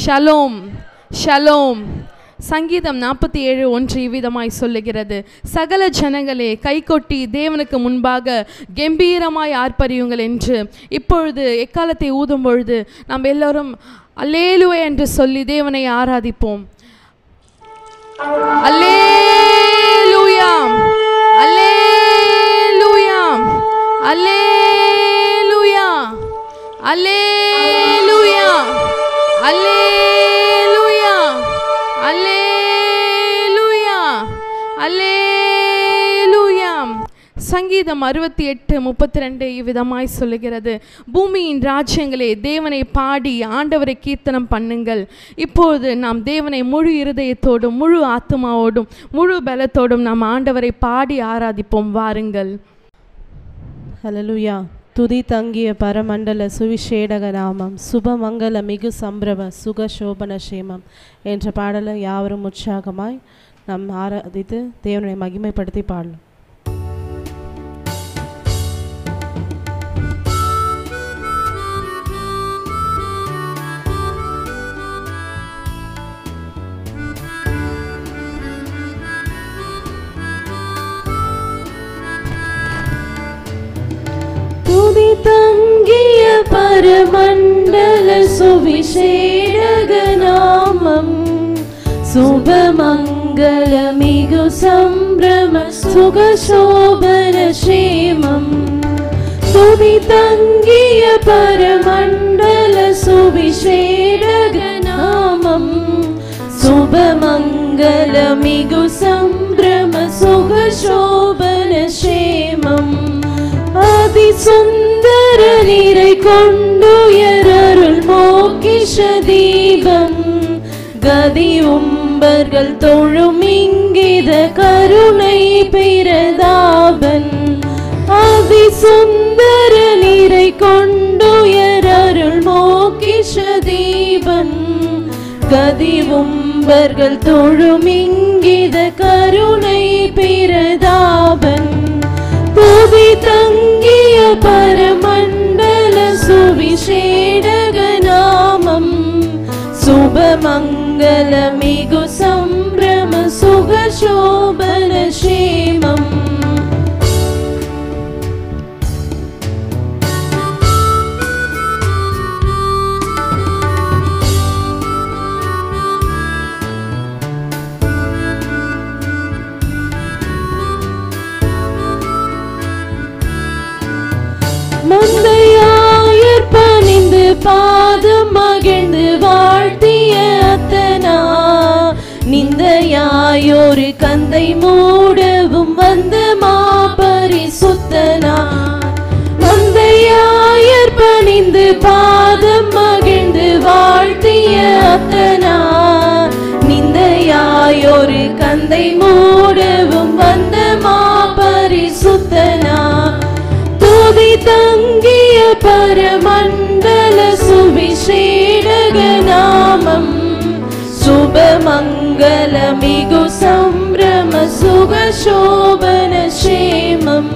Shalom shalom. சங்கீதம் 47:1 இவ்விதமாய் சொல்லுகிறது, சகல ஜனங்களே கைகொட்டி தேவனுக்கு முன்பாக கம்பீரமாய் ஆர்ப்பரியுங்கள் என்று. இப்பொழுது எக்காலத்தை ஊதும் பொழுது நாம் எல்லோரும் அல்லேலூயா என்று சொல்லி தேவனை ஆராதிப்போம். அல்லேலூயா அல்லேலூயா அல்லேலூயா அல்லேலூயா அல்லேலூயா அல்லேலூயா அல்லேலூயா. சங்கீதம் 68:32 இவ்விதமாய் சொல்லுகிறது, பூமியின் ராஜ்யங்களே தேவனை பாடி ஆண்டவரை கீர்த்தனம் பண்ணுங்கள். இப்போது நாம் தேவனை முழு இருதயத்தோடும் முழு ஆத்துமாவோடும் முழு பலத்தோடும் நாம் ஆண்டவரை பாடி ஆராதிப்போம். வாருங்கள். ஹல்லேலூயா. துதி தங்கிய பரமண்டல சுவிசேடக நாமம், சுபமங்கல மிகு சம்பிரம சுக சோபன சேமம் என்ற பாடலை யாவரும் உற்சாகமாய் நாம் ஆராதித்து தேவனை மகிமைப்படுத்தி பாடலாம். துதி தங்கிய பரமண்டல சுவிசேடக நாமம், சுபமங்கல மிகு சம்பிரம சுக சோபன சேமம். துதி தங்கிய பரமண்டல சுவிசேடக நாமம், சுபமங்கல மிகு சம்பிரம சுக சோபன சேமம். அதி சுந்தர நீரை கொண்டுயரருள் மோக்கிஷ தீபம், கதி உம்பர்கள் தொழும் இங்கித கருணை பிரதாபன். அதி சுந்தர நீரை கொண்டுயரருள் மோக்கிஷ தீபன், கதி உம்பர்கள் தொழும் இங்கித கருணை பிரதாபன். துதி தங்கிய பரமண்டல சுவிசேடக நாமம், சுபமங்கல மிகு சம்பிரம சுக சோபன சேமம். மந்தையாயர் பணிந்து பாதம் மகிழ்ந்து வாழ்த்திய அத்தனா, நிந்தையாயோரு கந்தை மூடவும் வந்த மாபரிசுத்தனா. மந்தையாயர் பணிந்து பாதம் மகிழ்ந்து வாழ்த்திய அத்தனா, நிந்தையாயோரு கந்தை மூடவும் வந்த மாபரிசுத்தனா. துதி தங்கிய பரமண்டல சுவிசேடக நாமம், சுபமங்கல மிகு சம்பிரம சுக சோபன சேமம்.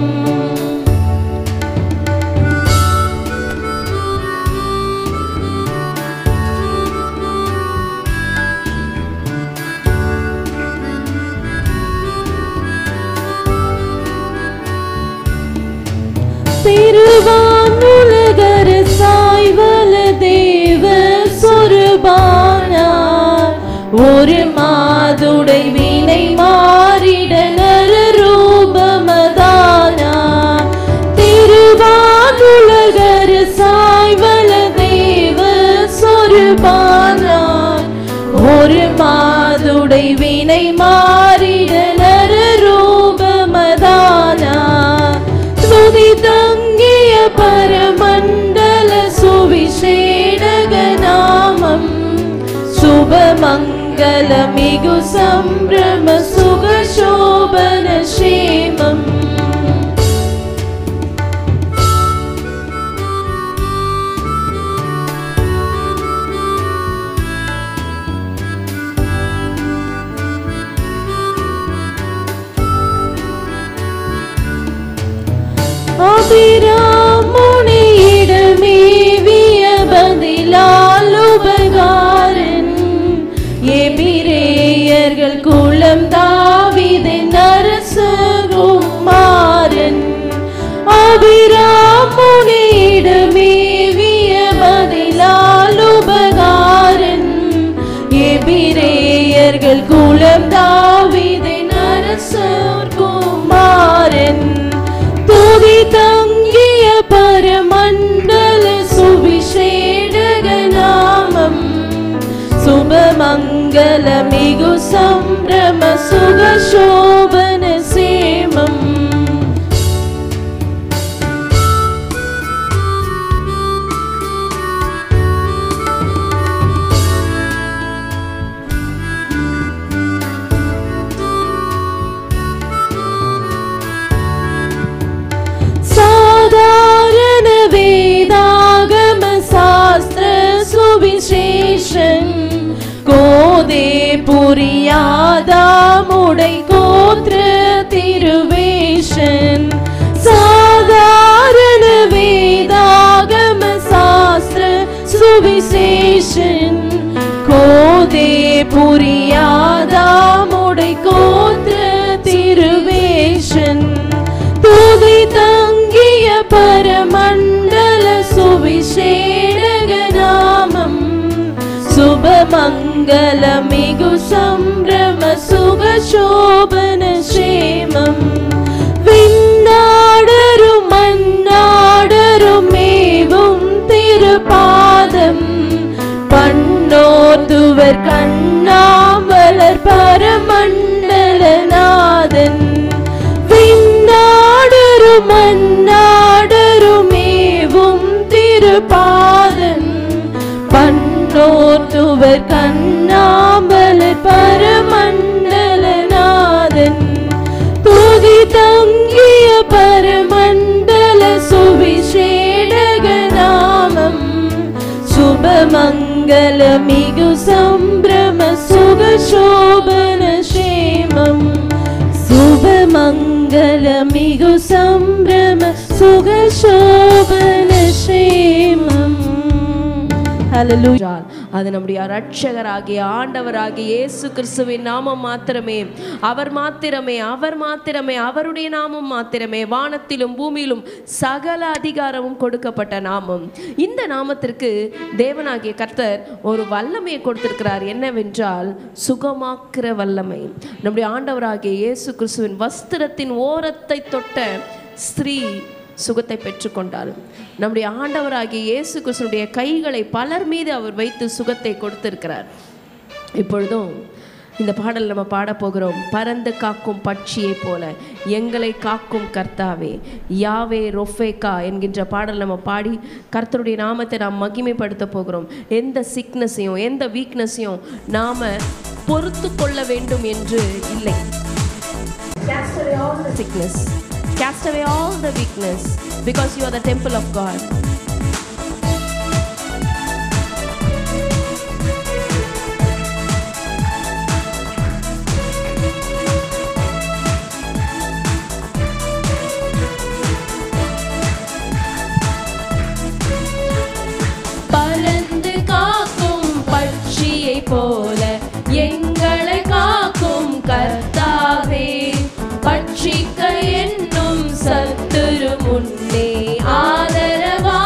திருவானுலகர சாய்வல தேவ சொருபானார், ஒரு மாதுடை வினை மாறிட நர ரூபமதானார். திருவானுலகர சாய்வல தேவ சொருபானார், ஒரு மாதுடை வினை மாறிட நர ரூபமதானார். துதி தங்கிய பரமண்டல சுவிசேடக நாமம், சுபமங்கல மிகு சம்பிரம சுக சோபன சேமம். அபிராமுனியிடமேவிய பதிலால் உபகாரன், குலம் தாவீதின் அரசகுமாரன் அபிராமுனிடமேவிய பதிலால் உபகாரன் எபிரேயர்கள் குலம் தாவீதின் அரசகுமாரன் துதி தங்கிய பரமண்டல சுவிசேடக நாமம் சுபமங்கல மிகு சம்பிரம சுகசோபன சேமம் சாதாரண வேதாகம சாஸ்திர சுவிசேஷன் கோதே புரியாதாமுடை கோத்திர திருவேஷன் சாதாரண வேதாகம சாஸ்திர சுவிசேஷன் கோதே புரியாதாமுடை கோத்திர திருவேஷன் துதி தங்கிய பரமண்டல சுவிசேடக நாமம் சுபமங்கல மிகு சம்பிரம சுகசோபன சேமம் விண்ணாடரும் மண்ணாடரும் மேவும் திருபாதம் பண்ணோத்துவர் கண்ணாமலர் பரமண்டலநாதன் விண்ணாடரும் மண்ணாடருமேவும் திருபாதன் பண்ணோத்துவர் கண்ணாமலர் பரமண்டலநாதன் துதி தங்கிய பரமண்டல சுவிசேடக நாமம் சுபமங்கல மிகு சம்பிரம சுகசோபன சேமம் சுபமங்கல மிகு சம்பிரம சுகசோபன சேமம். ஹல்லேலூயா. அது நம்முடைய இரட்சகராகிய ஆண்டவராகிய இயேசு கிறிஸ்துவின் நாமம் மாத்திரமே, அவர் மாத்திரமே, அவர் மாத்திரமே, அவருடைய நாமம் மாத்திரமே வானத்திலும் பூமியிலும் சகல அதிகாரமும் கொடுக்கப்பட்ட நாமம். இந்த நாமத்திற்கு தேவனாகிய கர்த்தர் ஒரு வல்லமையை கொடுத்திருக்கிறார். என்னவென்றால் சுகமாக்குற வல்லமை. நம்முடைய ஆண்டவராகிய இயேசு கிறிஸ்துவின் வஸ்திரத்தின் ஓரத்தை தொட்ட ஸ்திரீ சுகத்தை பெற்றுக்கொண்டாள். நம்முடைய ஆண்டவராகிய இயேசு கிறிஸ்துவினுடைய கைகளை பலர் மீது அவர் வைத்து சுகத்தை கொடுத்திருக்கிறார். இப்பொழுதும் இந்த பாடல் நம்ம பாடப்போகிறோம். பறந்து காக்கும் பட்சியை போல எங்களை காக்கும் கர்த்தாவே, யாவே ரொஃபேகா என்கின்ற பாடல் நம்ம பாடி கர்த்தருடைய நாமத்தை நாம் மகிமைப்படுத்த போகிறோம். எந்த சிக்னஸையும் எந்த வீக்னஸையும் நாம பொறுத்து கொள்ள வேண்டும் என்று இல்லை. Cast away all the sickness, cast away all the weakness, because you are the temple of God. பறந்து காக்கும் பட்சியை போல எங்களை காக்கும் கர்த்தாவே, பட்சிக்க என்னும் சத்துரு முன்னே ஆதரவா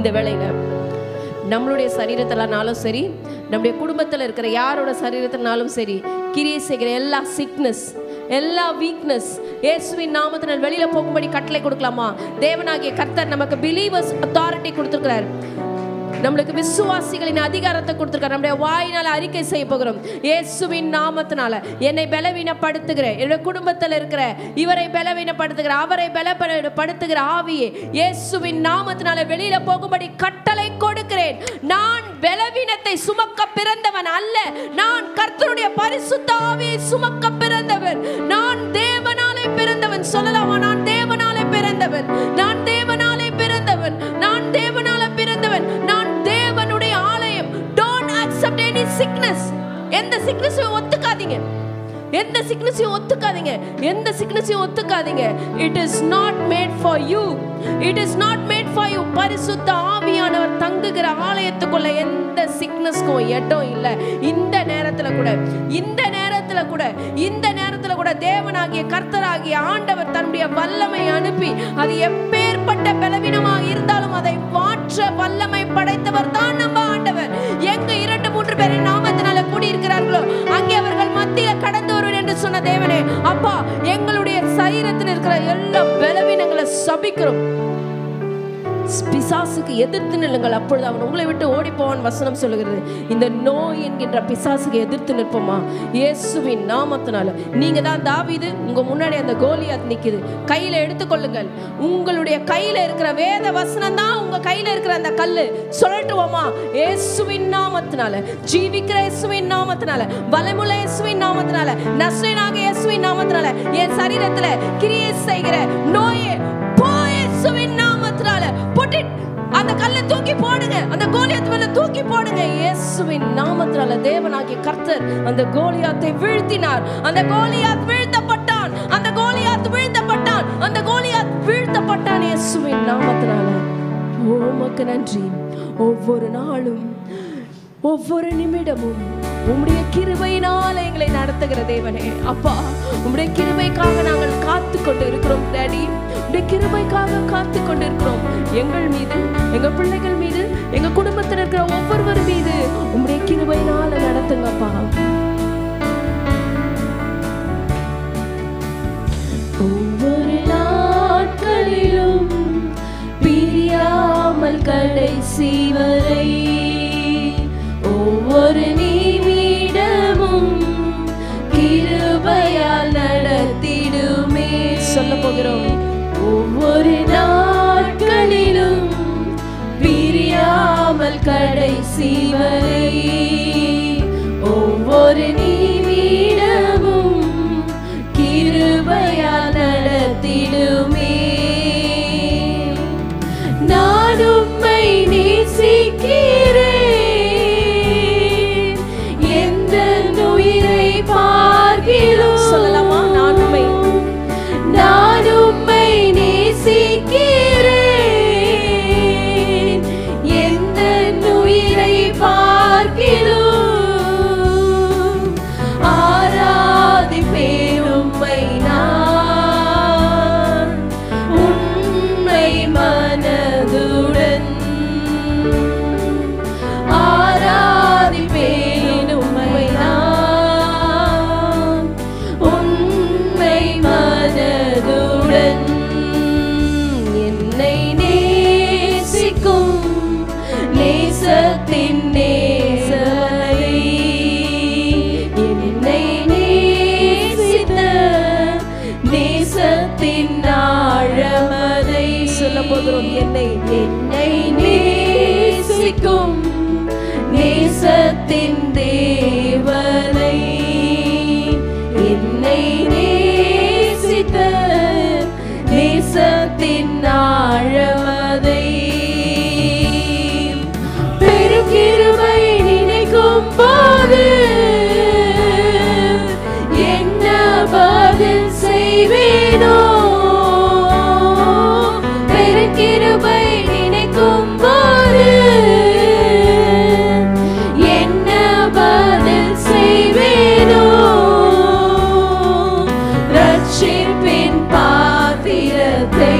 இந்த வேளையில நம்மளுடைய சரீரத்திலனாலும் சரி, நம்முடைய குடும்பத்தில் இருக்கிற யாரோட சரீரத்தினாலும் சரி, கிரியை செய்கிற எல்லா சிக்னஸ், எல்லா வீக்னஸ் இயேசுவின் நாமத்தினால் வெளியில போகும்படி கட்டளை கொடுக்கலாமா? தேவனாகிய கர்த்தர் நமக்கு பிலீவர்ஸ் அத்தாரிட்டி கொடுத்திருக்கிறார். நம்மளுக்கு விசுவாசிகளின் அதிகாரத்தை கொடுத்திருக்கார். நம்முடைய வாயினால அறிக்கை செய்ய போகிறோம். இயேசுவின் நாமத்தினால என்னை பலவீனப்படுத்துகிற, என்னுடைய குடும்பத்தில் இருக்கிற இவரை பலவீனப்படுத்துகிற, அவரை பலப்படுத்துகிற ஆவியே இயேசுவின் நாமத்தினால வெளியில போகும்படி கட்டளை கொடுக்கிறேன். நான் பலவீனத்தை சுமக்க பிறந்தவன் அல்ல, நான் கர்த்தருடைய பரிசுத்த ஆவியை சுமக்க பிறந்தவன். நான் தேவனாலே பிறந்தவன். சொல்லலாமா? நான் தேவனாலே பிறந்தவன், நான் தேவனாலே பிறந்தவன், நான் தேவனாலே பிறந்தவன், நான் தேவனுடைய ஆலயம். Don't accept any sickness. எந்த சிக்னஸையும் ஒத்துக்காதீங்க, எந்த சிக்னஸையும் ஒத்துக்காதீங்க, எந்த சிக்னஸையும் ஒத்துக்காதீங்க. It is not made for you. It is not made for you. பரிசுத்த ஆவியானவர் தங்குகிற ஆலயத்துக்குள்ள எந்த சிக்னஸ்க்கும் இடம் இல்லை. இந்த நேரத்துல கூட, இந்த நேரத்துல கூட, இந்த நேரத்துல கூட தேவனாகிய கர்த்தராகிய ஆண்டவர் தன்னுடைய வல்லமை அனுப்பி, அது எப்பேற்பட்ட பலவீனமாக இருந்தாலும் அதை மாற்ற வல்லமை படைத்தவர் தான் நம்ம ஆண்டவர். எங்க 2-3 பேர் நாமத்தினால கூடி இருக்கிறார்களோ அங்கே அவர்கள் மத்தியில கடந்து வருவர் என்று சொன்ன தேவனே, அப்பா, எங்களுடைய சரீரத்தில் இருக்கிற எல்லா பலவீனங்களை சபிக்கிறோம். பிசாசுக்கு எதிர்த்து நில்லுங்கள், அப்பொழுது அவன் உங்களை விட்டு ஓடி போவான் வசனம் சொல்லுகிறது. இந்த நோய் என்கின்ற பிசாசுக்கு எதிர்த்து நிற்போமா? இயேசுவின் நாமத்தினால. நீங்க தான் தாவீது, உங்க முன்னாடி அந்த கோலியாத் நிக்குது. கையில எடுத்துக்கொள்ளுங்கள். உங்களுடைய கையில இருக்கிற வேத வசனம் தான் உங்க கையில இருக்கிற அந்த கல்லு. சொல்லட்டுவோமா? இயேசுவின் நாமத்தினால, ஜீவிக்கிற இயேசுவின் நாமத்தினால, பலமுள்ள இயேசுவின் நாமத்தினால, நஸ்ரேனாகிய இயேசுவின் நாமத்தினால என் சரீரத்துல கிரியை செய்கிற நோயே போ இயேசுவின் நாமத்தினால. அந்த கல்லை தூக்கி போடுங்க, அந்த கோலியாத் மேல தூக்கி போடுங்க. இயேசுவின் நாமத்தினால தேவனாகிய கர்த்தர் அந்த கோலியாத்தை வீழ்த்தினார். அந்த கோலியாத் வீழ்த்தப்பட்டான், அந்த கோலியாத் வீழ்த்தப்பட்டான், அந்த கோலியாத் வீழ்த்தப்பட்டான் இயேசுவின் நாமத்தினால. உமக்கு நன்றி. ஒவ்வொரு நாளும், ஒவ்வொரு நிமிடமும் உம்முடைய கிருபையினால் எங்களை நடத்துகிற தேவனே, அப்பா, உம்முடைய கிருபைக்காக நாங்கள் காத்து கொண்டு இருக்கிறோம். டாடி, உம்முடைய கிருபைக்காக காத்து கொண்டு இருக்கிறோம். எங்கள் மீது, எங்க பிள்ளைகள் மீது, எங்க குடும்பத்தில் இருக்கிற ஒவ்வொருவர் மீது உம்முடைய கிருபையினால நடத்துங்கப்பா. ஒவ்வொரு நாட்களிலும் பிரியாமல் கடைசி வரை, ஒவ்வொரு நிமிடமும் கிருபையால் நடத்திடுமே. சொல்ல போகிறோம். ஒவ்வொரு நாட்களிலும் பிரியாமல் கடைசி வரை, ஒவ்வொரு நிமிடமும் கிருபையால் நடத்திடுமே. நான் உம்மை நேசிக்கிறேன், சொல்லலாமா? நான் உம்மை நேசிக்கிறேன், எந்த உயிரை பார்க்கிறோம், ஆராதிப்பேன் உம்மை நான் உண்மை மனதுடன், ஆராதிப்பேன் உம்மை நான் உண்மை மனதுடன். என்னை நேசிக்கும் நேசத்தின் நேசரை, என்னை நேசித்த நேசத்தின் ஆழமதை சொல்ல போகிறோம். என்னை நேசிக்கும் நேசத்தின் தேவனை, என்னை நேசித்த நேசத்தின் ஆழமதை, பெருகிருபை நினைக்கும் போது என்ன பதில் செய்வேனோ, பெருகிருபை நினைக்கும் போது என்ன பதில் செய்வேனோ, ரட்சிப்பின் பாத்திரத்தை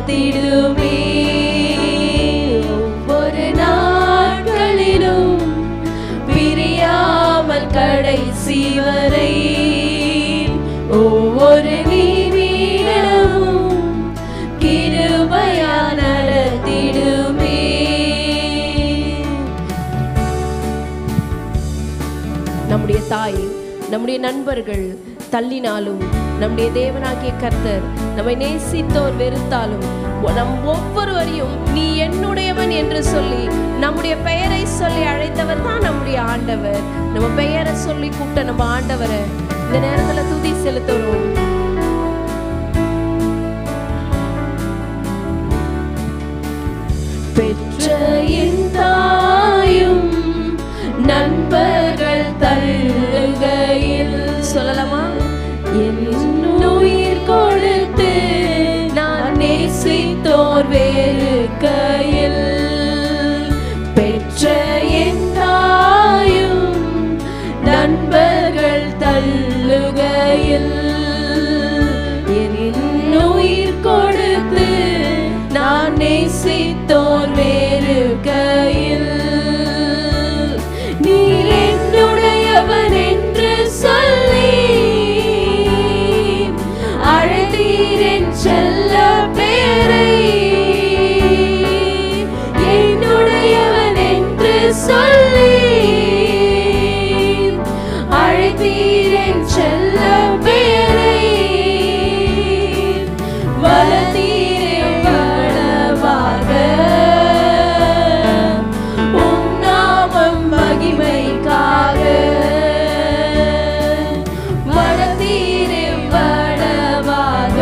நடத்திடுமே. ஒவ்வொரு நாட்களிலும் பிரியாமல் கடைசி வரை ஒவ்வொரு நிமிடமும் கிருபையா நடத்திடுமே. நம்முடைய தாய், நம்முடைய நண்பர்கள் தள்ளினாலும், நம்முடைய தேவனாகிய கர்த்தர் நம்மை நேசித்தோர் வெறுத்தாலும், நம் ஒவ்வொருவரையும் நீ என்னுடையவன் என்று சொல்லி நம்முடைய பெயரை சொல்லி அழைத்தவர் தான் நம்முடைய ஆண்டவர். நம்ம பெயரை சொல்லி கூப்பிட்ட நம்ம ஆண்டவரை இந்த நேரத்துல துதி செலுத்துறோம். பெற்ற என் தாயும் நண்பர்கள் தள்ளுகையில் சொல்லலாமா? என் உயிர் கொடுத்து நான் நேசித்தோர் வெறுக்கையில் பெற்ற என் தாயும் நண்பர்கள் தள்ளுகையில் என் உயிர் கொடுத்து நான் நேசித்தோர் வெறுக்கையில் நீர் என்னுடையவன் என்று சொல்லி அழைத்தீர் என் செல்ல பேரை. என்னுடையவன் என்று சொல்லி அழைத்தீர் என் செல்ல பேரை. வளர்த்தீரே வளவாக உம் நாமம் மகிமைக்காக. வளர்த்தீரே வளவாக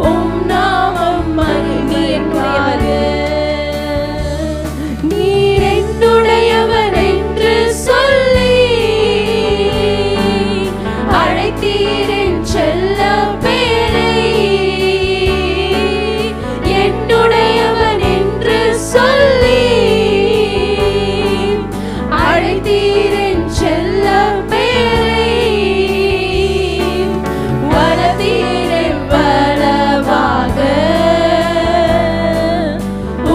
உம் நாமம் மகிமைக்காக. நீர் என்னுடையவன் என்று சொல்லி அழைத்தீர் என் செல்ல பேரை. என்னுடையவன் என்று சொல்லி அழைத்தீர் என் செல்ல பேரை. வளர்த்தீரே வளவாக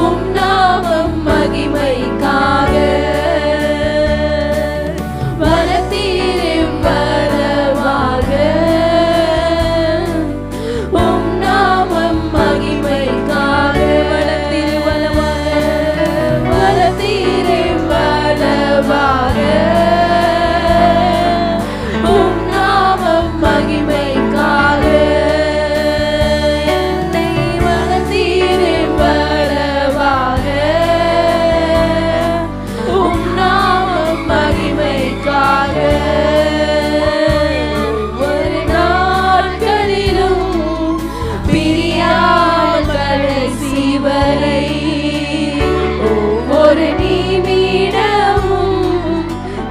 உம் நாமம் மகிமைக்காக. வளர்த்தீரே வளவாக உம் நாமம் மகிமைக்காக. வளர்த்தீரே வளவாக உம் நாமம் மகிமைக்காக. என்னை வளர்த்தீரே வளவாக உம் நாமம் மகிமைக்காக. ஒரு நாட்களிலும் பிரியாமல் கடைசி வரை ஒவ்வொரு நிமிடமும்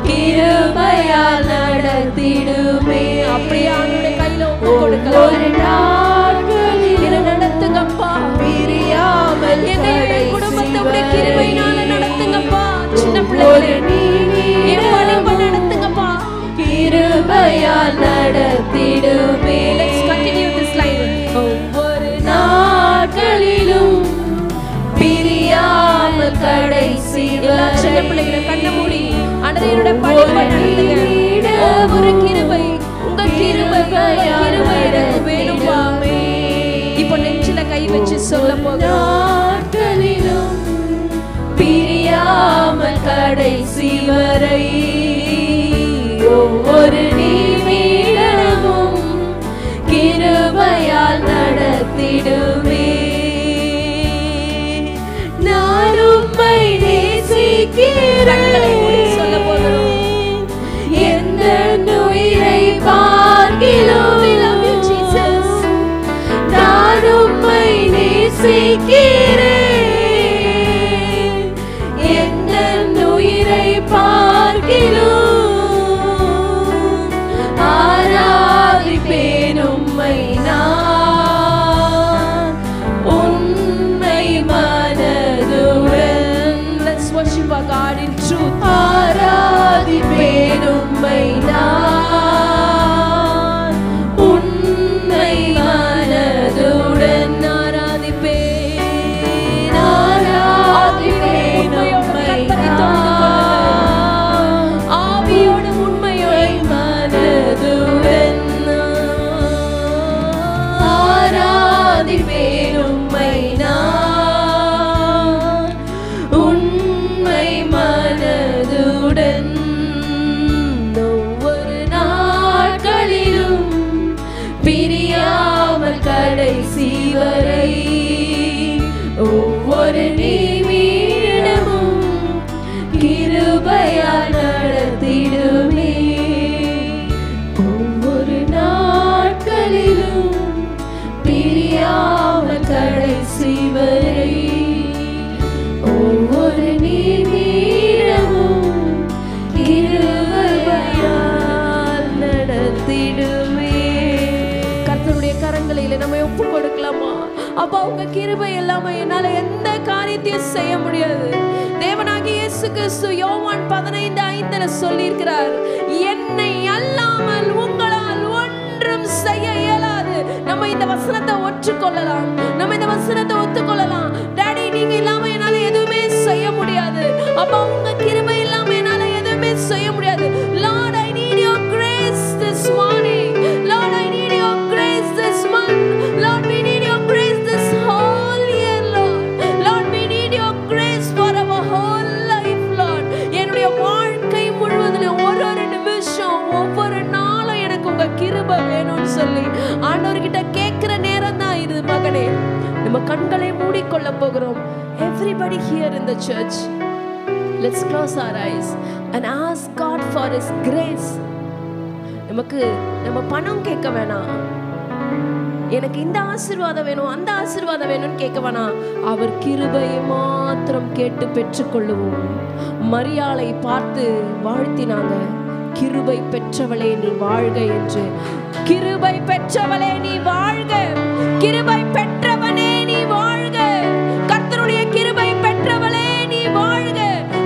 கிருபையால் நடத்திடுமே. அப்படியே அவனுடைய கையில ஒப்பு கொடுக்கலாம். ஒரு நாட்களிலும் நடத்துங்கப்பா, பிரியாமல் என்னை குடும்பத்தை உடைய கிருபையினால நடத்துங்கப்பா. சின்ன பிள்ளைகளே என் படிப்பை நடத்துங்கப்பா, கிருபையால் நடத்திடுமே. Let's continue this line. ஒவ்வொரு நாட்களிலும் பிரியாமல் கடைசி எல்லா சின்ன பிள்ளைகளை கண்ண மூடி அன்றைய படிப்பை நடத்துங்க. ஒவ்வொரு கிருபை உங்க கிருபை எனக்கு வேணும்பா. இப்போ நெஞ்சில கை வச்சு சொல்ல போகிறோம். பிரியாமல் கடைசி வரை ஒவ்வொரு நிமிடமும் கிருபையால் நடத்திடுமே. நான் உம்மை நேசிக்கிறேன் சொல்ல போகிறோம். எந்த உயிரை பார்க்கிலும் நான் உம்மை நேசிக்கிறேன். எந்த உயிரை பார்க்கிலும் ஆராதிப்பேன் உம்மை நான் உண்மை மனதுடன். Let's worship our God in truth. ஆராதிப்பேன் உம்மை நான் உண்மை மனதுடன். கடைசி வரை ஒவ்வொரு நிமிடமும் கிருபையால் நடத்திடுமே. ஒவ்வொரு நாட்களிலும் பிரியாமல் கடைசி வரை ஒவ்வொரு நிமிடமும் கிருபையால் நடத்திடுமே. கர்த்தருடைய கரங்களில் நம்ம ஒப்பு கொடுக்கலாமா? அப்பா, உங்க கிருபை இல்லாம என்னால எந்த காரியத்தையும் செய்ய முடியாது. தேவனாகிய இயேசு கிறிஸ்து யோவான் 15:5 சொல்லியிருக்கிறார், என்னை அல்லாமல் உங்களால் ஒன்றும் செய்ய இயலாது. நம்ம இந்த வசனத்தை ஒற்றுக்கொள்ளலாம், நம்ம இந்த வசனத்தை ஒத்துக்கொள்ளலாம். டாடி, நீங்க இல்லாம என்னால எதுவுமே செய்ய முடியாது. அப்பா, உங்க கிருபை இல்லாம என்னால எதுவுமே செய்ய முடியாது. Lord, I need your grace this morning. Lord, I need your grace this month. Lord, we need your grace this whole year, Lord. Lord, we need your grace for our whole life, Lord. என்னுடைய வாழ்க்கை முழுவதிலும் ஒரு நிமிஷம் ஒவ்வொரு நாளும் எனக்கு உங்க கிருபை வேணும்னு சொல்லி ஆண்டவர்கிட்ட கேட்கிற நேரம் தான் இது மகனே. நம்ம கண்களை மூடிக்கொள்ள போகிறோம். Everybody here in the church, let's close our eyes and ask God for His grace. நமக்கு நம்ம பணம் கேட்க வேணாம், எனக்கு இந்த ஆசீர்வாதம் வேணும் அந்த ஆசீர்வாதம் வேணும்னு கேட்க வேணாம். அவர் கிருபையை மாத்திரம் கேட்டு பெற்றுக்கொள்ளுவோம். மரியாளை பார்த்து வாழ்த்தினாங்க, கிருபை பெற்றவளே நீ வாழ்க என்று. கிருபை பெற்றவளே நீ வாழ்க, கிருபை பெற்றவனே நீ வாழ்க, கர்த்தருடைய கிருபை பெற்றவளே நீ வாழ்க,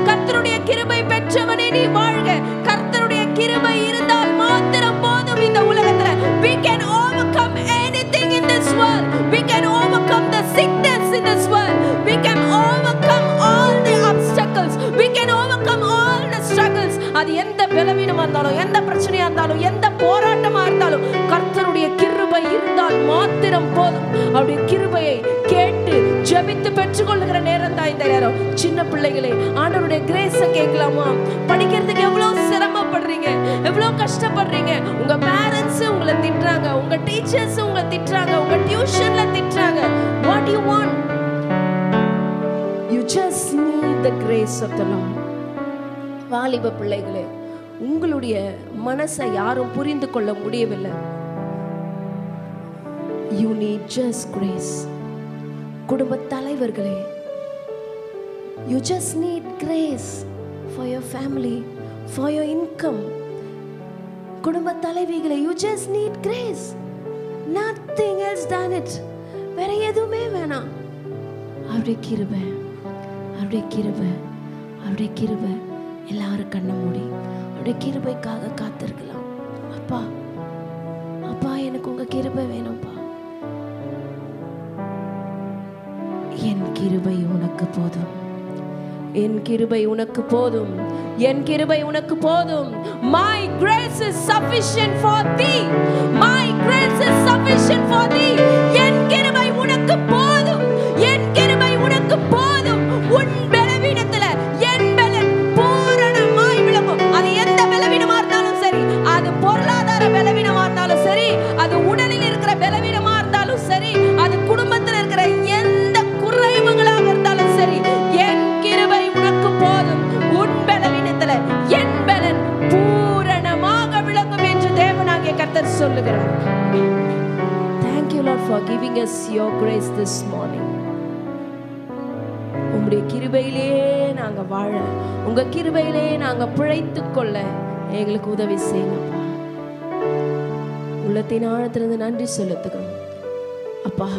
கர்த்தருடைய கிருபை பெற்றவனே நீ வாழ்க. கர்த்தருடைய கிருபை இருந்தால் மாத்திரம் போதும் இந்த உலகத்துல. We can overcome anything in this world. We can overcome the sickness in this world. We can overcome all the obstacles. We can overcome all the struggles. அது எந்த பலவீனமா இருந்தாலும், எந்த பிரச்சனையா இருந்தாலும், எந்த போராட்டமா இருந்தாலும், கர்த்தருடைய கிருபை இருந்தால் மாத்திரம் போதும். அவருடைய கிருபையை கேட்டு ஜெபித்து பெற்றுக்கொள்ளுகிற நேரம் தான் இந்த நேரம். சின்ன பிள்ளைகளே, ஆண்டவருடைய கிரேஸை கேட்கலாமா? படிக்கிறதுக்கு எவ்வளவு சிரமப்படுறீங்க, எவ்வளவு கஷ்டப்படுறீங்க. உங்க பேரண்ட்ஸ் உங்களை திட்டுறாங்க, உங்க டீச்சர்ஸ் உங்களை திட்டுறாங்க, உங்க டியூஷன்ல திட்டுறாங்க. What do you want? You just need the grace of the Lord. வாலிப பிள்ளைகளே, உங்களுடைய மனசை யாரும் புரிந்து கொள்ள முடியவில்லை. You need just grace. குடும்ப தலைவர்களே, you just need grace for your family, for your income. குடும்ப தலைவிகளே, you just need grace. Nothing else than it. வேற எதுவுமே வேணாம். அவருடைய கிருபை, அவருடைய கிருபை, அவருடைய கிருபை. எல்லாரும் கண்ணை மூடி அவருடைய கிருபைக்காக காத்திருக்கலாம். அப்பா, அப்பா, எனக்கு உங்க கிருபை வேணும்ப்பா. என் கிருபை உனக்கு போதும், என் கிருபை உனக்கு போதும், என் கிருபை உனக்கு போதும். My grace is sufficient for thee. My grace is sufficient for thee. என் கிருபை உனக்கு போதும், என் கிருபை உனக்கு போதும். உன் பலவீனத்துல என் பலன் பூரணமாய் விளங்கும். அது எந்த பலவீனமா இருந்தாலும் சரி, அது பொருளாதார பலவீனமா இருந்தாலும் சரி, அது உடலில் இருக்கிற பலவீனமா இருந்தாலும் சரி, அது குடும்பத்தில் இருக்கிற எந்த குறைவுகளாக இருந்தாலும் சரி, என் கிருபை உனக்கு போதும். உன் பலவீனத்துல என் பலன் பூரணமாக விளங்கும் என்று தேவனாகிய கர்த்தர் சொல்லுகிறார். Thank you Lord for giving us your grace this morning. உம்முடைய கிருபையிலே நாங்க வாழ, உங்க கிருபையிலே நாங்க பிழைத்துக் கொள்ள எங்களுக்கு உதவி செய்யுங்கப்பா. உள்ளத்தின் ஆழத்திலிருந்து நன்றி செலுத்துகிறோம் அப்பா.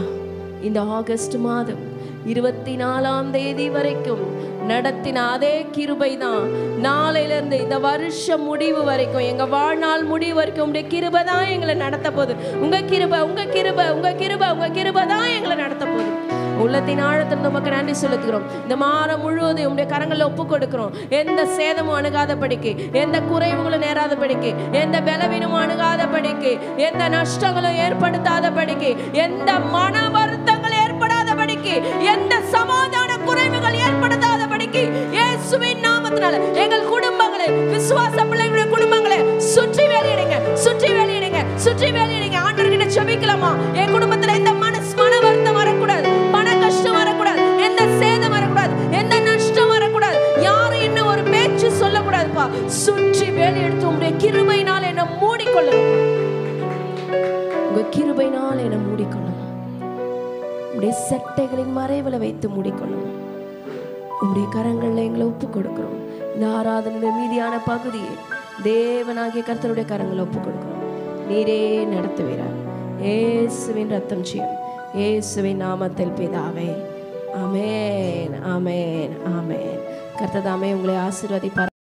இந்த ஆகஸ்ட் மாதம் 24ஆம் தேதி வரைக்கும் நடத்தின அதே கிருபை தான் நாளையிலிருந்து இந்த வருஷம் முடிவு வரைக்கும், எங்க வாழ்நாள் முடிவு வரைக்கும் உங்களுடைய கிருபை தான் எங்களை நடத்த போகுது. உங்க கிருபை, உங்க கிருபை, உங்க கிருபை, உங்க கிருபை தான் எங்களை நடத்த போகுது. உள்ளத்தின் ஆழத்திலிருந்து உமக்கு நன்றி செலுத்துகிறோம். இந்த மாதம் முழுவதும் உங்களுடைய கரங்களில் ஒப்பு கொடுக்கிறோம். எந்த சேதமும் அணுகாதபடிக்கு, எந்த குறைவுகளும் நேராதபடிக்கு, எந்த பலவீனமும் அணுகாதபடிக்கு, எந்த நஷ்டங்களும் ஏற்படுத்தாதபடிக்கு, எந்த மன வருத்தங்கள் ஏற்படாதபடிக்கு, எந்த சமாதான குறைவுகள் ஏற்படுத்தாதபடிக்கு இயேசுவின் நாமத்தினால எங்கள் குடும்பங்களை, விசுவாச பிள்ளைகளுடைய குடும்பங்களை சுற்றி வெளியிடுங்க, சுற்றி வெளியிடுங்க, சுற்றி வெளியிடுங்க. ஆண்டவர்கிட்ட ஜெபிக்கலாமா? என் குடும்பத்துல எந்த என்னை மூடிக்கொள்ளணும். உடைய செட்டைகளின் மறைவில் வைத்து மூடிக்கொள்ளணும். உடைய கரங்களில் எங்களை ஒப்பு கொடுக்கிறோம். இந்த ஆராதனை மீதியான பகுதியை தேவனாகிய கர்த்தருடைய கரங்களை ஒப்பு கொடுக்கிறோம். நீரே நடத்துவீரார். இயேசுவின் ரத்தம் செய்யும். இயேசுவின் நாமத்தில் பிதாவே. ஆமென், ஆமென், ஆமென். கர்த்தர் தாமே உங்களை ஆசீர்வதிப்பார்.